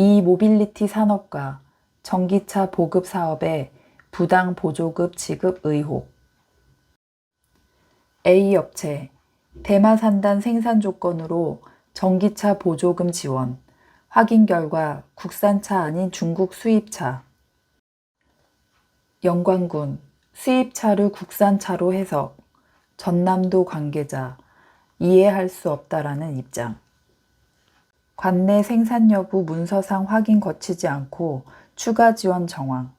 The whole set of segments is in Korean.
이모빌리티 산업과 전기차 보급 사업의 부당 보조급 지급 의혹. A업체, 대마산단 생산 조건으로 전기차 보조금 지원. 확인 결과 국산차 아닌 중국 수입차. 영광군, 수입차를 국산차로 해석. 전남도 관계자, 이해할 수 없다라는 입장. 관내 생산 여부 문서상 확인 거치지 않고 추가 지원 정황.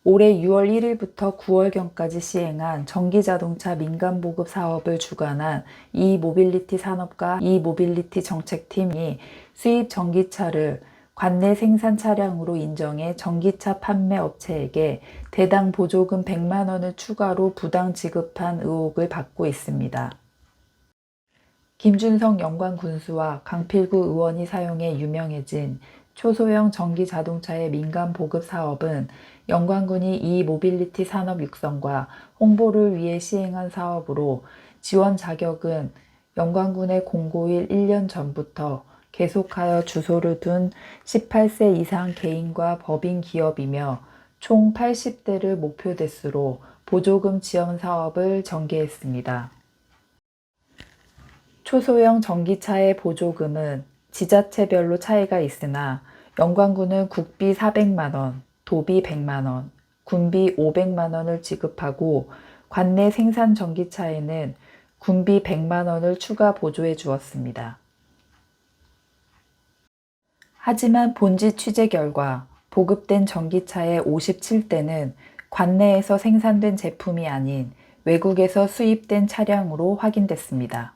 올해 6월 1일부터 9월경까지 시행한 전기자동차 민간보급 사업을 주관한 이모빌리티 산업과 이모빌리티 정책팀이 수입 전기차를 관내 생산 차량으로 인정해 전기차 판매 업체에게 대당 보조금 100만 원을 추가로 부당 지급한 의혹을 받고 있습니다. 김준성 영광군수와 강필구 의원이 사용해 유명해진 초소형 전기자동차의 민간 보급 사업은 영광군이 이모빌리티 산업 육성과 홍보를 위해 시행한 사업으로 지원 자격은 영광군의 공고일 1년 전부터 계속하여 주소를 둔 18세 이상 개인과 법인 기업이며 총 80대를 목표 대수로 보조금 지원 사업을 전개했습니다. 초소형 전기차의 보조금은 지자체별로 차이가 있으나 영광군은 국비 400만 원, 도비 100만 원, 군비 500만 원을 지급하고 관내 생산 전기차에는 군비 100만 원을 추가 보조해 주었습니다. 하지만 본지 취재 결과 보급된 전기차의 57대는 관내에서 생산된 제품이 아닌 외국에서 수입된 차량으로 확인됐습니다.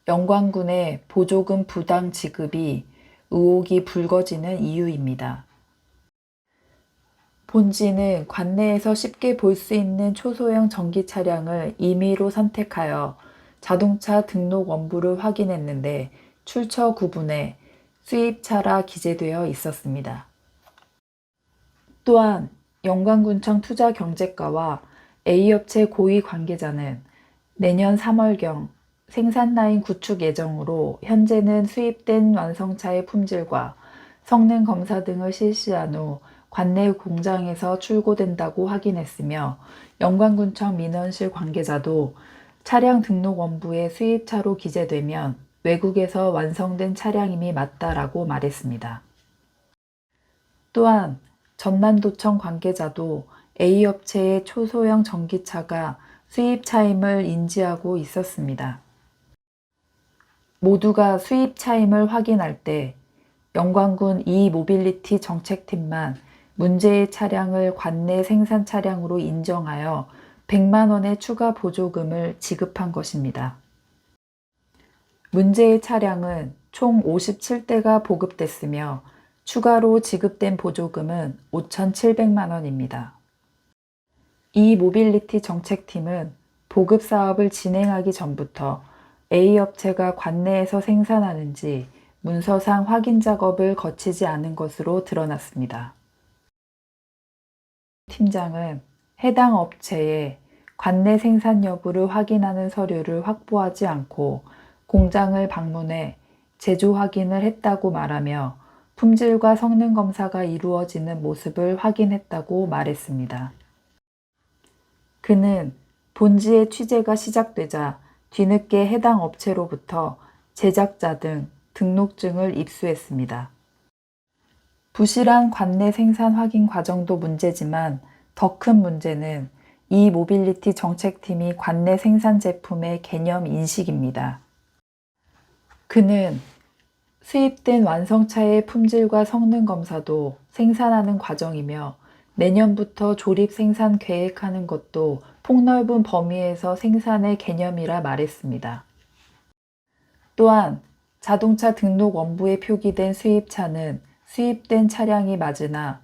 영광군의 보조금 부당 지급이 의혹이 불거지는 이유입니다. 본지는 관내에서 쉽게 볼 수 있는 초소형 전기 차량을 임의로 선택하여 자동차 등록 원부를 확인했는데 출처 구분에 수입차라 기재되어 있었습니다. 또한 영광군청 투자경제과와 A업체 고위 관계자는 내년 3월경 생산 라인 구축 예정으로 현재는 수입된 완성차의 품질과 성능 검사 등을 실시한 후 관내 공장에서 출고된다고 확인했으며 영광군청 민원실 관계자도 차량 등록 원부에 수입차로 기재되면 외국에서 완성된 차량임이 맞다라고 말했습니다. 또한 전남도청 관계자도 A업체의 초소형 전기차가 수입차임을 인지하고 있었습니다. 모두가 수입차임을 확인할 때 영광군 이모빌리티 정책팀만 문제의 차량을 관내 생산 차량으로 인정하여 100만 원의 추가 보조금을 지급한 것입니다. 문제의 차량은 총 57대가 보급됐으며 추가로 지급된 보조금은 5,700만 원입니다. 이모빌리티 정책팀은 보급 사업을 진행하기 전부터 A업체가 관내에서 생산하는지 문서상 확인 작업을 거치지 않은 것으로 드러났습니다. 팀장은 해당 업체의 관내 생산 여부를 확인하는 서류를 확보하지 않고 공장을 방문해 제조 확인을 했다고 말하며 품질과 성능 검사가 이루어지는 모습을 확인했다고 말했습니다. 그는 본지의 취재가 시작되자 뒤늦게 해당 업체로부터 제작자 등 등록증을 입수했습니다. 부실한 관내 생산 확인 과정도 문제지만 더 큰 문제는 이모빌리티 정책팀이 관내 생산 제품의 개념 인식입니다. 그는 수입된 완성차의 품질과 성능 검사도 생산하는 과정이며 내년부터 조립 생산 계획하는 것도 폭넓은 범위에서 생산의 개념이라 말했습니다. 또한 자동차 등록 원부에 표기된 수입차는 수입된 차량이 맞으나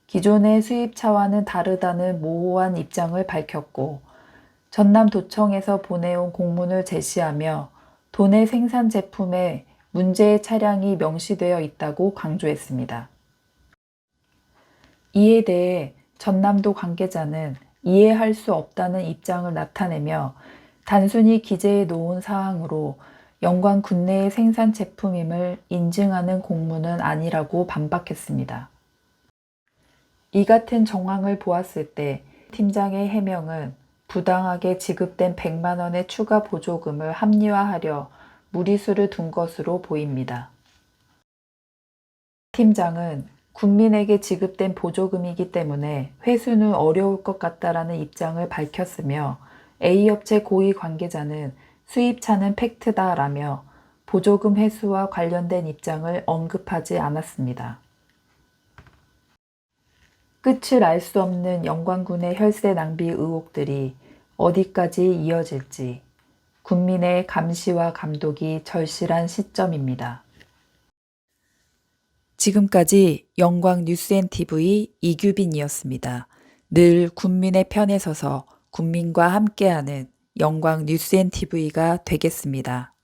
기존의 수입차와는 다르다는 모호한 입장을 밝혔고 전남도청에서 보내온 공문을 제시하며 도내 생산 제품에 문제의 차량이 명시되어 있다고 강조했습니다. 이에 대해 전남도 관계자는 이해할 수 없다는 입장을 나타내며 단순히 기재해 놓은 사항으로 영광 국내의 생산 제품임을 인증하는 공문은 아니라고 반박했습니다. 이 같은 정황을 보았을 때 팀장의 해명은 부당하게 지급된 100만 원의 추가 보조금을 합리화하려 무리수를 둔 것으로 보입니다. 팀장은 국민에게 지급된 보조금이기 때문에 회수는 어려울 것 같다라는 입장을 밝혔으며 A업체 고위 관계자는 수입차는 팩트다라며 보조금 회수와 관련된 입장을 언급하지 않았습니다. 끝을 알 수 없는 영광군의 혈세 낭비 의혹들이 어디까지 이어질지 국민의 감시와 감독이 절실한 시점입니다. 지금까지 영광 뉴스앤TV 이규빈이었습니다. 늘 국민의 편에 서서 국민과 함께하는 영광 뉴스앤TV가 되겠습니다.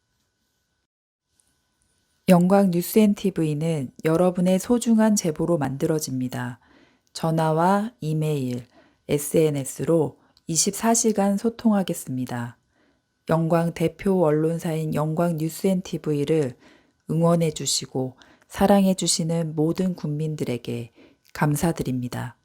영광 뉴스앤TV는 여러분의 소중한 제보로 만들어집니다. 전화와 이메일, SNS로 24시간 소통하겠습니다. 영광 대표 언론사인 영광 뉴스앤TV를 응원해 주시고 사랑해 주시는 모든 국민들에게 감사드립니다.